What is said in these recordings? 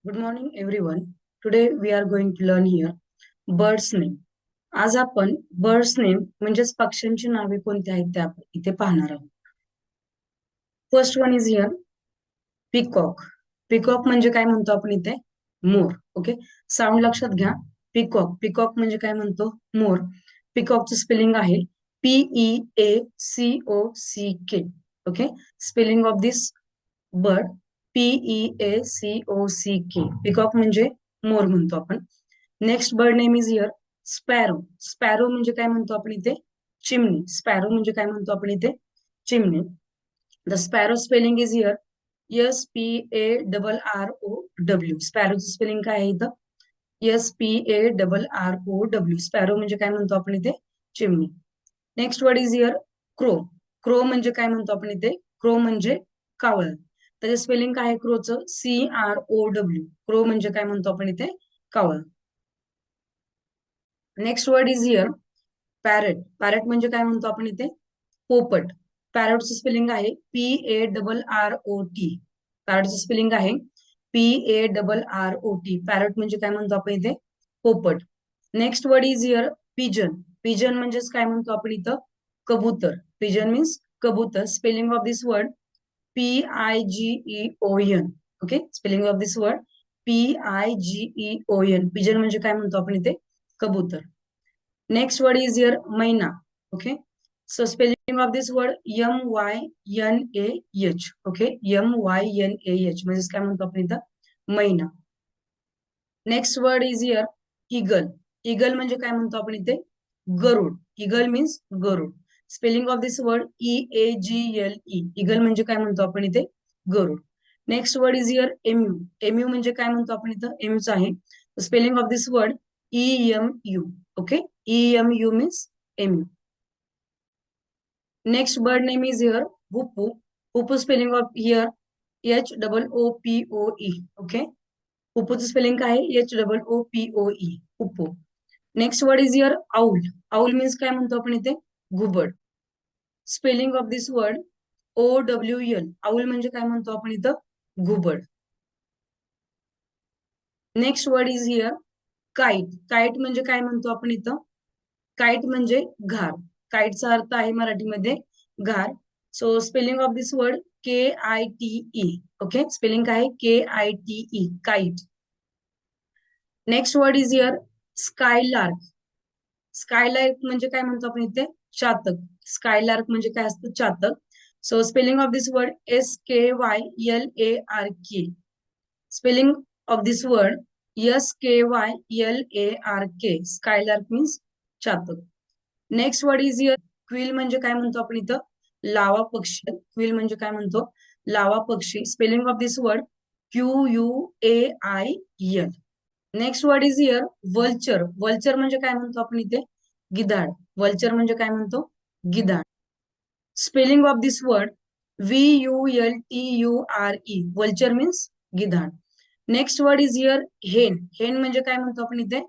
Good morning, everyone. Today we are going to learn here birds name. आज आपण birds name म्हणजेच पक्ष्यांची नावे कोणती आहेत ते आपण इथे पाहणार आहोत. First one is here peacock. Peacock म्हणजे काय म्हणतो आपण इथे? मोर. ओके, साऊंड लक्षात घ्या. पिकॉक. पिकॉक म्हणजे काय म्हणतो? मोर. पिकॉकचं स्पेलिंग आहे PEACOCK. Okay, spelling of this bird PEACOCK. Peacock म्हणजे मोर म्हणतो आपण. Next bird name is here sparrow. Sparrow म्हणजे काय म्हणतो आपण इथे? चिमणी. स्पॅरो म्हणजे काय म्हणतो आपण इथे? चिमणी. The sparrow spelling is here SPARROW. स्पॅरोचं स्पेलिंग काय आहे इथं? SPARROW. स्पॅरो म्हणजे काय म्हणतो आपण इथे? चिमणी. Next word is here crow. Crow म्हणजे काय म्हणतो आपण इथे? क्रो म्हणजे कावळं. त्याचे स्पेलिंग काय आहे क्रोचं? CROW. क्रो म्हणजे काय म्हणतो आपण इथे? कावळं. Next word is here parrot. Parrot म्हणजे काय म्हणतो आपण इथे? पोपट. पॅरेटचं स्पेलिंग आहे PARROT. पॅरेटचं स्पेलिंग आहे PARROT. पॅरेट म्हणजे काय म्हणतो आपण इथे? पोपट. Next word is here pigeon. Pigeon म्हणजेच काय म्हणतो आपण इथं? कबूतर. पिजन मीन्स कबूतर. Spelling of this word PIGEON. Okay, spelling of this word PIGEON. Pigeon म्हणजे काय म्हणतो आपण इथे? कबूतर. नेक्स्ट वर्ड इज हिअर मैना. Okay, so spelling of this word MYNAH. Okay, MYNAH म्हणजेच काय म्हणतो आपण इथं? मैना. Next word is here eagle. Eagle म्हणजे काय म्हणतो आपण इथे? गरुड. इगल मीन्स गरुड. Spelling of this word EAGLE. Eagle म्हणजे काय म्हणतो आपण इथे? गरुड. Next word is here emu. Emu म्हणजे काय म्हणतो आपण इथं? एम्यूच आहे. Spelling of this word EMU. Okay, EMU means emu. Next bird name is here हुप्पू. हुप्पू spelling of here HOOPOE. Okay, हुप्पूचं स्पेलिंग काय आहे? HOOPOE. Hoopoe. Next word is here owl. Owl means काय म्हणतो आपण इथे? घुबड. Spelling of this word OWL. Owl म्हणजे काय म्हणतो आपण इथं? घुबड. Next word is here kite. Kite म्हणजे काय म्हणतो आपण इथं? काईट म्हणजे घार. काईटचा अर्थ आहे मराठीमध्ये घार. So spelling of this word KITE. Okay, spelling काय आहे? KITE. Kite. Next word is here Skylark. Skylark म्हणजे काय म्हणतो आपण इथे? चातक. स्कायलार्क म्हणजे काय असतं? चातक. So spelling of this word SKYLARK. Spelling of this word SKYLARK. Skylark means चातक. Next word is here quail. म्हणजे काय म्हणतो आपण इथं? लावा पक्षी. क्विल म्हणजे काय म्हणतो? लावा पक्षी. Spelling of this word QUAIL. Next word is here vulture. Vulture म्हणजे काय म्हणतो आपण इथे? गिधाड. वल्चर म्हणजे काय म्हणतो? गिधाड. Spelling of this word VULTURE. Vulture means गिधाड. Next word is here hen. Hen म्हणजे काय म्हणतो आपण इथे?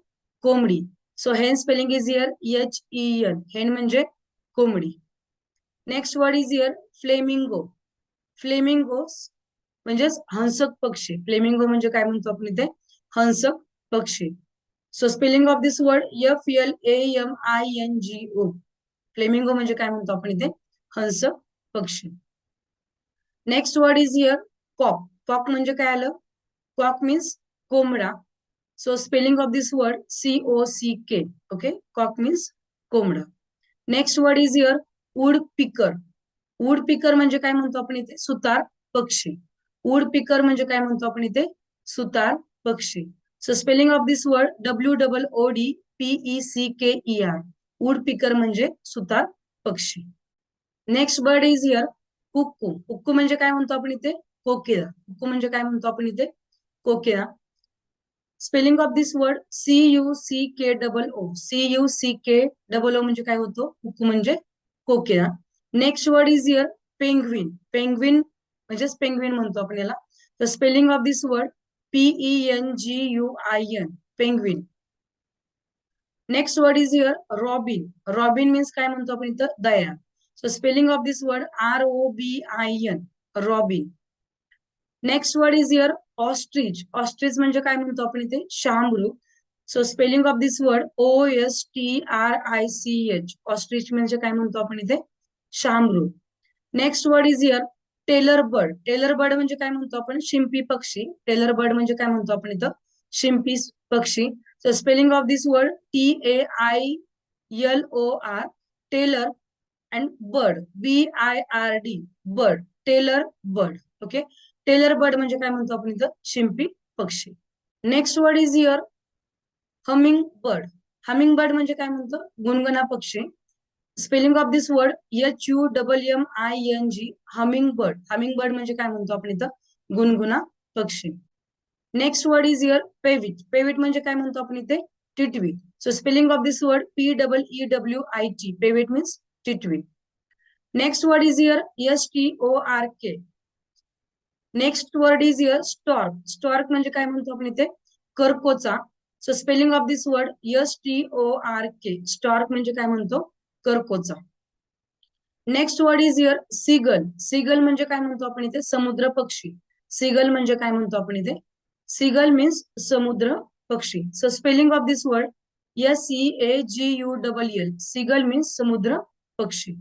कोंबडी. सो हेन स्पेलिंग इज हिअर HEN. हेन म्हणजे कोंबडी. Next word is here flamingo. Flamingo म्हणजेच हंसक पक्षी. फ्लेमिंगो म्हणजे काय म्हणतो आपण इथे? हंसक पक्षी. So spelling of this word FLAMINGO. Flamingo म्हणजे काय म्हणतो आपण इथे? हंसक पक्षी. Next word is here cock. Cock म्हणजे काय आलं? कॉक मीन्स कोंबडा. So spelling of this word COCK. Okay, cock means कोंबडा. Next word is here woodpecker. Woodpecker म्हणजे काय म्हणतो आपण इथे? सुतार पक्षी. वुड पिकर म्हणजे काय म्हणतो आपण इथे? सुतार पक्षी. So spelling of this word WOODPECKER. Would picker म्हणजे सुतार पक्षी. नेक्स्ट बर्ड इज हिअर कुक्कू. कुक्कू म्हणजे काय म्हणतो आपण इथे? कोकिळा. कुक्कू म्हणजे काय म्हणतो आपण इथे? कोकिळा. Spelling of this word CUCKOO. CUCKOO म्हणजे काय होतो? कुक्कू म्हणजे कोकिळा. Next word is here penguin. Penguin म्हणजेच पेंग्विन म्हणतो आपण याला. The spelling of this word PENGUIN. Penguin. Next word is here robin. Robin means काय म्हणतो आपण इथं? दया. So spelling of this word ROBIN. Robin. Next word is here ostrich. Ostrich म्हणजे काय म्हणतो आपण इथे? शामरू. So spelling of this word OSTRICH. Ostrich म्हणजे काय म्हणतो आपण इथे? शामरू. Next word is here tailor bird. Tailor bird म्हणजे काय म्हणतो आपण? शिंपी पक्षी. टेलर बर्ड म्हणजे काय म्हणतो आपण इथं? शिंपी पक्षी. So spelling of this word TAILOR. Tailor and bird BIRD. Bird. Tailor bird. Okay. Tailor bird म्हणजे काय म्हणतो आपण इथं? शिंपी पक्षी. Next word is here humming bird. Humming bird म्हणजे काय म्हणतो? गुणगुणा पक्षी. Spelling of this word HUMMING. Humming bird. Humming bird म्हणजे काय म्हणतो आपण इथं? गुणगुणा पक्षी. Next word is here peewit. Peewit म्हणजे काय म्हणतो आपण इथे? टिटवी. So spelling of this word PEEWIT. Peewit means टिटवी. Next word is here STORK. Next word is here stork. Stork म्हणजे काय म्हणतो आपण इथे? करकोचा. So spelling of this word STORK. Stork म्हणजे काय म्हणतो? करकोचा. Next word is here seagull. Seagull म्हणजे काय म्हणतो आपण इथे? समुद्र पक्षी. सीगल म्हणजे काय म्हणतो आपण इथे? सीगल मीन्स समुद्र पक्षी. So spelling of this word SEAGULL. Seagull means समुद्र पक्षी.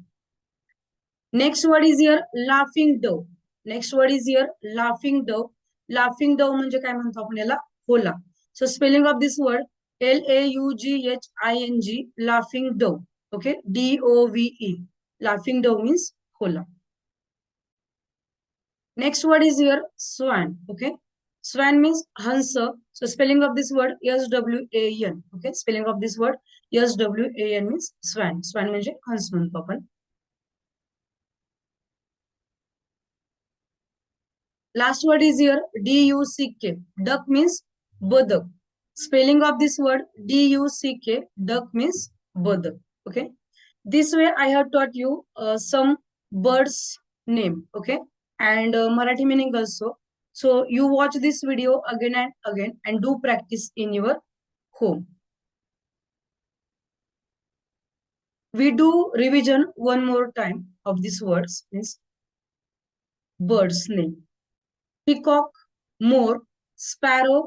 Next word is here laughing dove. Next word is here laughing dove. Laughing dove म्हणजे काय म्हणतो आपण याला? होला. So spelling of this word LAUGHING. Laughing dove. Okay. DOVE. Laughing dove means होला. Next word is here swan. Okay. Swan means हंस. So spelling of this word SWAN. Okay. Spelling of this word SWAN means Swan. Swan म्हणजे हंस म्हणतो आपण. Last word is here DUCK. Duck means बदक. Spelling of this word DUCK. Duck means बदक. Okay. This way I have taught you some birds name. Okay. And Marathi meaning also. So you watch this video again and again and do practice in your home. We do revision one more time of these words. Means birds name. Peacock, मोर, sparrow,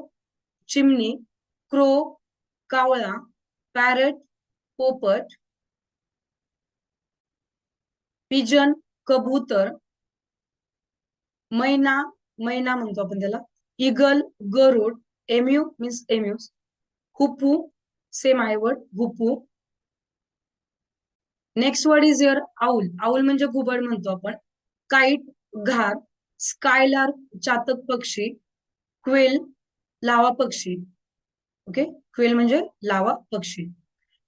चिमणी, crow, कावळा, parrot, पोपट, pigeon, कबूतर, मैना, मैना म्हणतो आपण त्याला, इगल, गरुड, emu means emus, hoopoe, same I word, hoopoe. Next word is here owl. Owl म्हणजे घुबड म्हणतो आपण. काईट, घार, स्कायलार्क, चातक पक्षी, क्वेल, लावा पक्षी. ओके. क्वेल म्हणजे लावा पक्षी.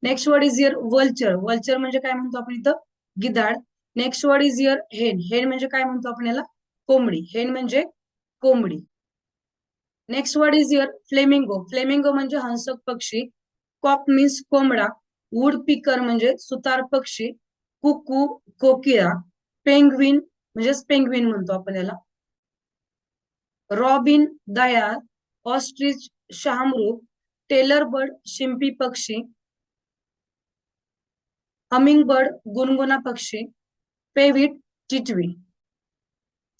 Next word is here vulture. Vulture म्हणजे काय म्हणतो आपण इथं? गिधाड. Next word is here hen. Hen म्हणजे काय म्हणतो आपण याला? कोंबडी. हेन म्हणजे कोंबडी. Next word is here flamingo. Flamingo म्हणजे हंसक पक्षी. कॉक मीन्स कोंबडा. वुड पिकर म्हणजे सुतार पक्षी. कुकू, कोकिळा. पेंग्विन म्हणजेच पेंग्विन म्हणतो आपण याला. रॉबिन, दयाळ. ऑस्ट्रिच, शहामृग. टेलर बर्ड, शिंपी पक्षी. हमिंग बर्ड, गुणगुणा पक्षी. पेविट, टिटवी.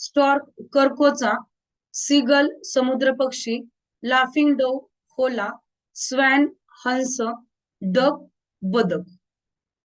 स्टॉर्क, करकोचा. सीगल, समुद्र पक्षी. लाफिंग डव, होला. स्वॅन, हंस. डक, बदक.